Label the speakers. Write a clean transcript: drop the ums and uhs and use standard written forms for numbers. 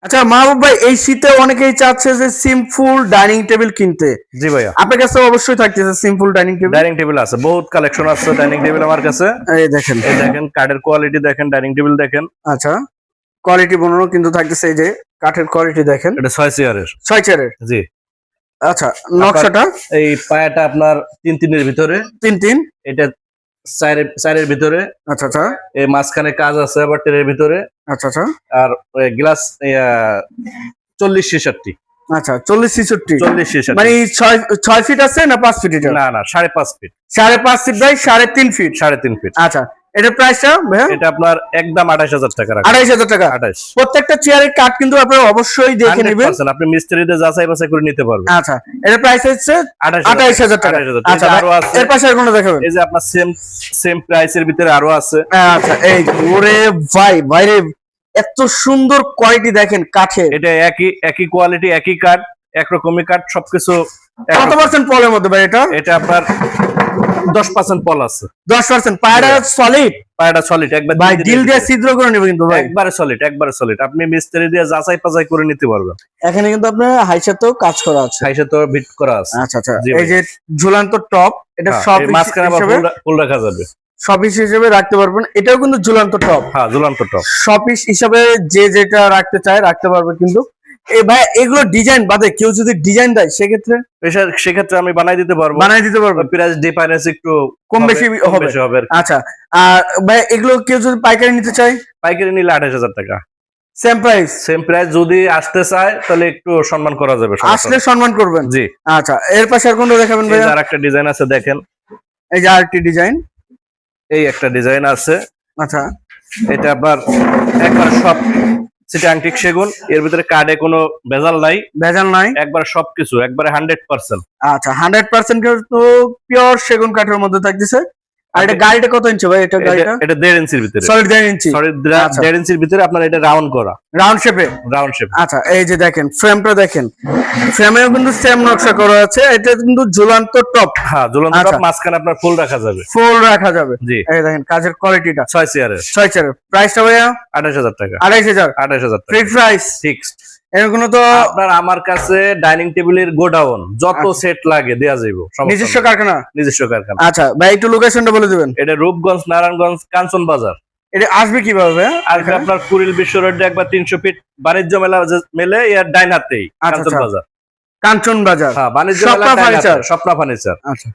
Speaker 1: আচ্ছা মাহবুব ভাই, এই শীতে অনেকেই চাচ্ছে যে সিম্পল ডাইনিং টেবিল কিনতে।
Speaker 2: জি ভাইয়া,
Speaker 1: আপনার কাছে অবশ্যই থাকতেছে simple dining table.
Speaker 2: Dining table আছে, বহুত কালেকশন আছে ডাইনিং টেবিল আমার কাছে।
Speaker 1: এই দেখেন,
Speaker 2: এই দেখেন কাঠের কোয়ালিটি দেখেন, ডাইনিং টেবিল দেখেন।
Speaker 1: আচ্ছা কোয়ালিটি বর্ণনা কিন্তু থাকতেছে, এই যে কাঠের কোয়ালিটি দেখেন,
Speaker 2: এটা 6 চেয়ারের।
Speaker 1: 6 চেয়ারের।
Speaker 2: জি,
Speaker 1: আচ্ছা নকশাটা
Speaker 2: এই পায়াটা আপনার 3-3 এর ভিতরে,
Speaker 1: 3-3।
Speaker 2: এটা চারের ভিতরে।
Speaker 1: আচ্ছা আচ্ছা
Speaker 2: এই মাঝখানে কাজ আছে আবার টেরের ভিতরে।
Speaker 1: আচ্ছা আচ্ছা
Speaker 2: আর গ্লাস 40-66।
Speaker 1: আচ্ছা 40-66
Speaker 2: 40-66
Speaker 1: মানে 6 ফিট আছে না 5 ফিট? এটা
Speaker 2: না না, 5.5 feet.
Speaker 1: 5.5 feet by 3.5 feet.
Speaker 2: 3.5 feet.
Speaker 1: আচ্ছা এটার প্রাইসটা ভাইয়া?
Speaker 2: এটা আপনার একদম 28,000 টাকা রাখা।
Speaker 1: 28,000 টাকা।
Speaker 2: 28।
Speaker 1: প্রত্যেকটা চেয়ারের কাঠ কিন্তু আপনারা অবশ্যই দেখে নেবেন।
Speaker 2: 100% আপনি মিস্ত্রিদের যাচাই বাছাই করে নিতে পারবেন।
Speaker 1: আচ্ছা এটার প্রাইস হচ্ছে 28,000 টাকা।
Speaker 2: 28,000
Speaker 1: আচ্ছা
Speaker 2: আরো আছে।
Speaker 1: এর পাশে আর কোনটা দেখাবেন?
Speaker 2: এই যে আপনার সেম প্রাইসের ভিতরে আরো আছে।
Speaker 1: আচ্ছা এই ওরে ভাই বাইরে এত সুন্দর কোয়ালিটি দেখেন কাঠের।
Speaker 2: এটা একই কোয়ালিটি, একই কাঠ, একরকমই কাঠ, সবকিছু।
Speaker 1: কত পার্সেন্ট পলের মধ্যে ভাই এটা?
Speaker 2: এটা আপনার 10% পল আছে।
Speaker 1: 10%। পায়রা সলিড?
Speaker 2: পায়াটা সলিড একবার
Speaker 1: ভাই ডিল দিয়ে ছিদ্র করে নেবে কিন্তু ভাই।
Speaker 2: একবারে সলিড। আপনি মিস্ত্রি দিয়ে যাচাই পাচাই করে নিতে পারবেন।
Speaker 1: এখানে কিন্তু আপনার হাইসাতেও কাজ করা আছে।
Speaker 2: সাইজে তো বিট করা আছে।
Speaker 1: আচ্ছা আচ্ছা
Speaker 2: জি
Speaker 1: এই যে ঝুলান্ত টপ, এটা
Speaker 2: হ্যাঁ,
Speaker 1: সব
Speaker 2: এই মাঝখানে আবার ফুল রাখা যাবে।
Speaker 1: শপিস হিসেবে রাখতে পারবেন। এটাও কিন্তু ঝুলান্ত টপ।
Speaker 2: হ্যাঁ, ঝুলন্ত টপ।
Speaker 1: শপিস হিসাবে যে যেটা রাখতে চায় রাখতে পারবে কিন্তু। এই ভাই এগুলো ডিজাইন বাদে কেউ যদি ডিজাইন দেয় সেক্ষেত্রে?
Speaker 2: সেক্ষেত্রে আমি বানাই দিতে পারবো।
Speaker 1: বানাই দিতে পারবো।
Speaker 2: প্রাইস ডিফারেন্স একটু
Speaker 1: কম বেশি হবে
Speaker 2: আর কি।
Speaker 1: আচ্ছা আর ভাই এগুলো কেউ যদি পাইকারি নিতে চায়?
Speaker 2: পাইকারি নিলে 28,000 টাকা।
Speaker 1: সেম প্রাইস
Speaker 2: যদি আসতে চায় তাহলে একটু সম্মান করা যাবে।
Speaker 1: আসলে সম্মান করবেন।
Speaker 2: জি।
Speaker 1: আচ্ছা এর পাশে আর কোনটা দেখাবেন ভাই?
Speaker 2: আর একটা ডিজাইন আছে দেখেন,
Speaker 1: এই যে আরেকটি ডিজাইন।
Speaker 2: এই একটা ডিজাইন আছে।
Speaker 1: আচ্ছা
Speaker 2: এটা আবার একবার সব সিটি আংটিক সেগুন, এর ভিতরে কার্ডে কোনো ভেজাল নাই, একবার সবকিছু একবারে 100%।
Speaker 1: আচ্ছা 100% কিন্তু পিওর সেগুন কাঠের মধ্যে থাকতেছে। আর এটা গাড়িটা কত ইঞ্চি ভাই? এটা গাড়িটা
Speaker 2: এটা 1.5 ইঞ্চির ভিতরে,
Speaker 1: সলিড 1.5 ইঞ্চি।
Speaker 2: সলিড 1.5 ইঞ্চির ভিতরে আপনার এটা রাউন্ড করা,
Speaker 1: রাউন্ড শেপে। আচ্ছা এই যে দেখেন ফ্রেমটা দেখেন, ফ্রেমেও কিন্তু সেম নকশা করা আছে। এটা কিন্তু ঝুলন্ত টপ।
Speaker 2: হ্যাঁ, ঝুলন্ত টপ, মাঝখানে আপনার ফুল রাখা যাবে। জি,
Speaker 1: এই দেখেন কাজের কোয়ালিটিটা।
Speaker 2: 6 চেয়ারের।
Speaker 1: 6 চেয়ারের প্রাইসটা ভাইয়া?
Speaker 2: 28,000 টাকা।
Speaker 1: 28,000
Speaker 2: টাকা
Speaker 1: ফিক্সড প্রাইস।
Speaker 2: ফিক্সড।
Speaker 1: এরকম তো
Speaker 2: আপনার আমার কাছে ডাইনিং টেবিলের গোডাউন যত সেট লাগে দেয়া যাইবো।
Speaker 1: নিজস্ব কারখানা?
Speaker 2: নিজস্ব কারখানা।
Speaker 1: আচ্ছা ভাই একটু লোকেশনটা বলে দিবেন।
Speaker 2: এটা রূপগঞ্জ, নারায়ণগঞ্জ, কাঞ্চন বাজার।
Speaker 1: এটা আসবে কিভাবে ভাইয়া?
Speaker 2: আসবে আপনার কুড়িল বিশ্ব রোডে একবার 300 ফিট বাণিজ্য মেলে এর ডাইন হাতেই কাঞ্চন বাজার।
Speaker 1: কাঞ্চন বাজার।
Speaker 2: হ্যাঁ, বাণিজ্য মেলা, স্বপ্না ফার্নিচার।
Speaker 1: আচ্ছা